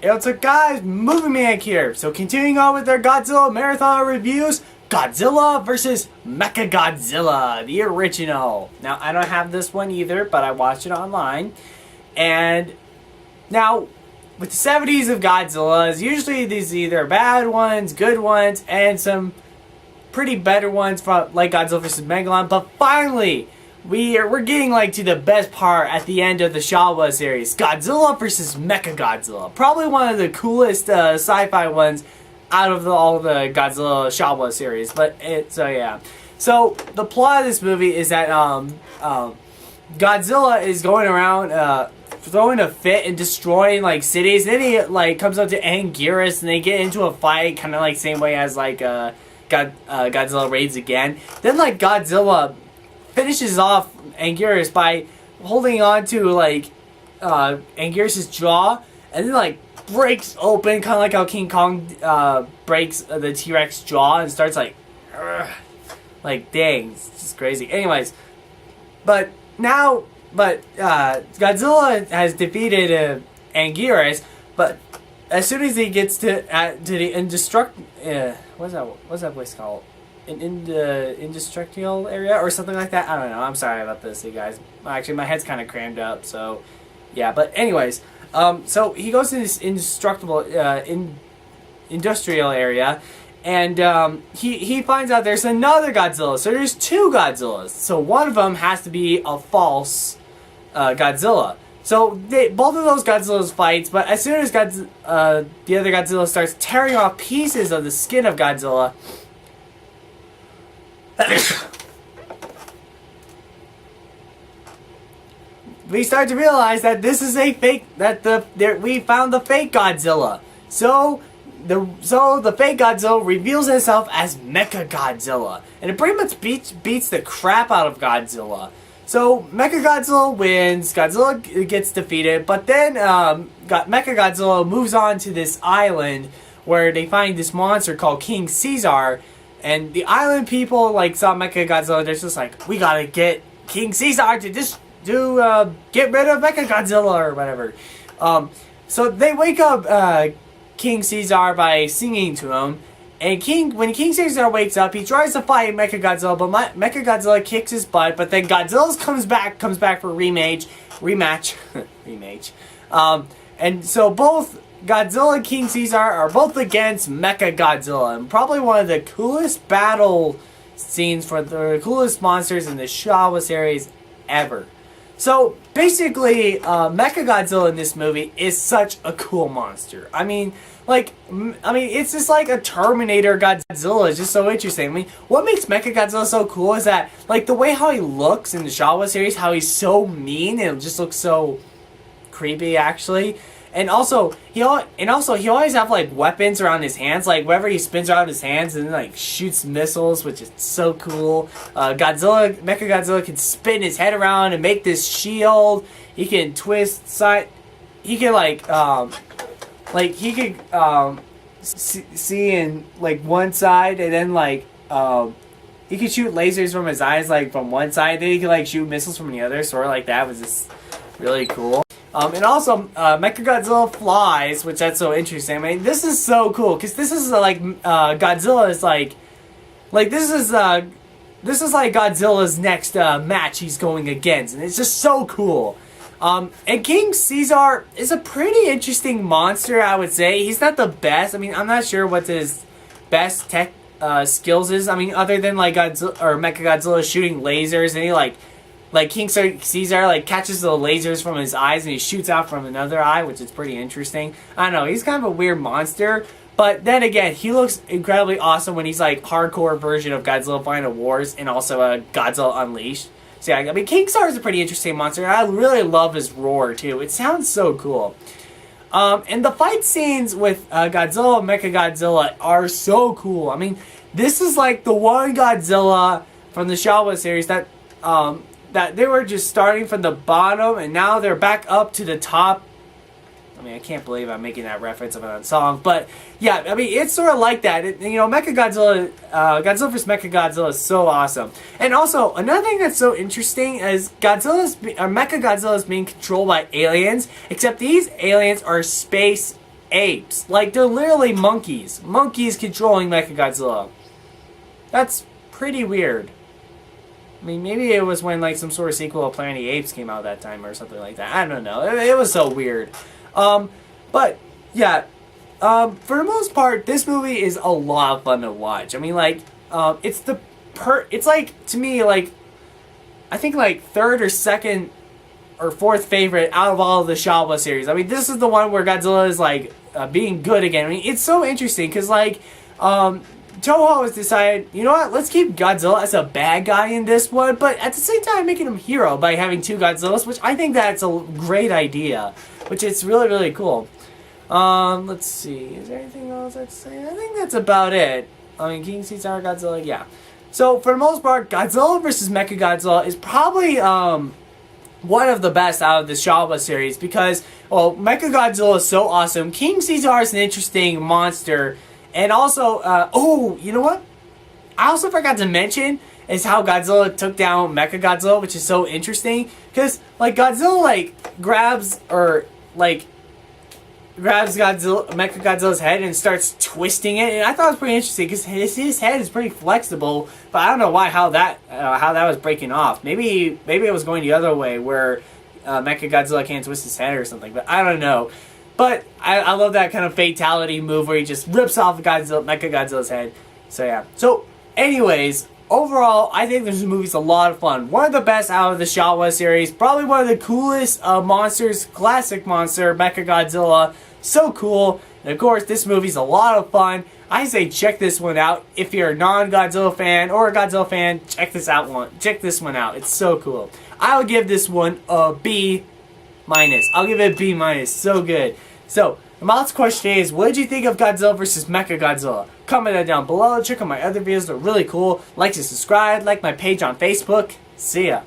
Hey, what's up guys, Movie Maniac here. So continuing on with our Godzilla Marathon reviews, Godzilla vs. Mechagodzilla, the original. Now, I don't have this one either, but I watched it online. And now, with the 70s of Godzillas, usually these either bad ones, good ones, and some pretty better ones from like Godzilla vs. Megalon. But finally, we're getting like to the best part at the end of the Showa series, Godzilla vs. Mechagodzilla. Probably one of the coolest sci-fi ones out of all the Godzilla Showa series. But yeah. So the plot of this movie is that Godzilla is going around throwing a fit and destroying like cities. Then he like comes up to Anguirus and they get into a fight, kind of like same way as like Godzilla raids again. Then like Godzilla finishes off Anguirus by holding on to like Anguirus' jaw and then like breaks open, kind of like how King Kong breaks the T-Rex jaw and starts like dang, it's just crazy. Anyways, but Godzilla has defeated Anguirus, but as soon as he gets to the what's that place called? In the industrial area or something like that. I don't know. I'm sorry about this, you guys. Actually, my head's kind of crammed up, so yeah. But anyways, so he goes to this industrial area, and he finds out there's another Godzilla. So there's two Godzillas. So one of them has to be a false Godzilla. So both of those Godzillas fights, but as soon as the other Godzilla starts tearing off pieces of the skin of Godzilla, we start to realize that this is a fake. We found the fake Godzilla. So the fake Godzilla reveals itself as Mechagodzilla, and it pretty much beats the crap out of Godzilla. So Mechagodzilla wins. Godzilla gets defeated, but then Mechagodzilla moves on to this island where they find this monster called King Caesar. And the island people like saw Mechagodzilla. They're just like, we gotta get King Caesar to just get rid of Mechagodzilla or whatever. So they wake up King Caesar by singing to him. And when King Caesar wakes up, he tries to fight Mechagodzilla, but Mechagodzilla kicks his butt. But then Godzilla comes back for rematch. And so both Godzilla and King Caesar are both against Mechagodzilla, and probably one of the coolest battle scenes for the coolest monsters in the Showa series ever. So basically, Mechagodzilla in this movie is such a cool monster. I mean, it's just like a Terminator Godzilla. It's just so interesting. I mean, what makes Mechagodzilla so cool is that, like, the way how he looks in the Showa series, how he's so mean and it just looks so creepy, actually. And also, he always have like weapons around his hands. Like wherever he spins around his hands and then like shoots missiles, which is so cool. Mechagodzilla can spin his head around and make this shield. He can twist side. He can see in like one side, and then he can shoot lasers from his eyes like from one side. Then he can like shoot missiles from the other. Sort of like that. Was just really cool. And also, Mechagodzilla flies, which that's so interesting. I mean, this is so cool because this is like Godzilla is like this is like Godzilla's next match he's going against, and it's just so cool. And King Caesar is a pretty interesting monster, I would say. He's not the best. I mean, I'm not sure what his best tech skills is. I mean, other than like Godzilla or Mechagodzilla shooting lasers, and he like King Caesar catches the lasers from his eyes and he shoots out from another eye, which is pretty interesting. I don't know, he's kind of a weird monster, but then again, he looks incredibly awesome when he's like hardcore version of Godzilla Final Wars and also Godzilla Unleashed. So yeah, I mean, King Caesar is a pretty interesting monster, and I really love his roar too. It sounds so cool. And the fight scenes with Godzilla and Mechagodzilla are so cool. I mean, this is like the one Godzilla from the Showa series that they were just starting from the bottom and now they're back up to the top. I mean, I can't believe I'm making that reference of a song, but yeah, I mean, it's sort of like that. Mechagodzilla, Godzilla vs. Mechagodzilla is so awesome. And also, another thing that's so interesting is Mechagodzilla is being controlled by aliens, except these aliens are space apes. Like, they're literally monkeys. Monkeys controlling Mechagodzilla. That's pretty weird. I mean, maybe it was when, like, some sort of sequel of Planet of the Apes came out that time or something like that. I don't know. It was so weird. But, yeah. For the most part, this movie is a lot of fun to watch. I mean, like, it's like, to me, like, I think, like, third or second or fourth favorite out of all of the Showa series. I mean, this is the one where Godzilla is, like, being good again. I mean, it's so interesting, because, like, Toho has decided, you know what, let's keep Godzilla as a bad guy in this one, but at the same time making him hero by having two Godzillas, which I think that's a great idea, which is really, really cool. Let's see, is there anything else I'd say? I think that's about it. I mean, King Caesar, Godzilla, yeah. So, for the most part, Godzilla vs. Mechagodzilla is probably, one of the best out of the Showa series, because, well, Mechagodzilla is so awesome, King Caesar is an interesting monster, and also, oh, you know what? I also forgot to mention is how Godzilla took down Mechagodzilla, which is so interesting. Because, like, Godzilla, like, grabs Mechagodzilla's head and starts twisting it. And I thought it was pretty interesting because his head is pretty flexible. But I don't know how that was breaking off. Maybe it was going the other way where Mechagodzilla can't twist his head or something. But I don't know. But I love that kind of fatality move where he just rips off Mechagodzilla's head. So yeah. So anyways, overall, I think this movie's a lot of fun. One of the best out of the Showa series. Probably one of the coolest monsters. Classic monster, Mechagodzilla. So cool. And of course, this movie's a lot of fun. I say check this one out. If you're a non-Godzilla fan or a Godzilla fan, check this one out. It's so cool. I would give this one a B-. I'll give it a B-. So good. So, the last question today is, what did you think of Godzilla vs. Mechagodzilla? Comment that down below. Check out my other videos. They're really cool. Like to subscribe. Like my page on Facebook. See ya.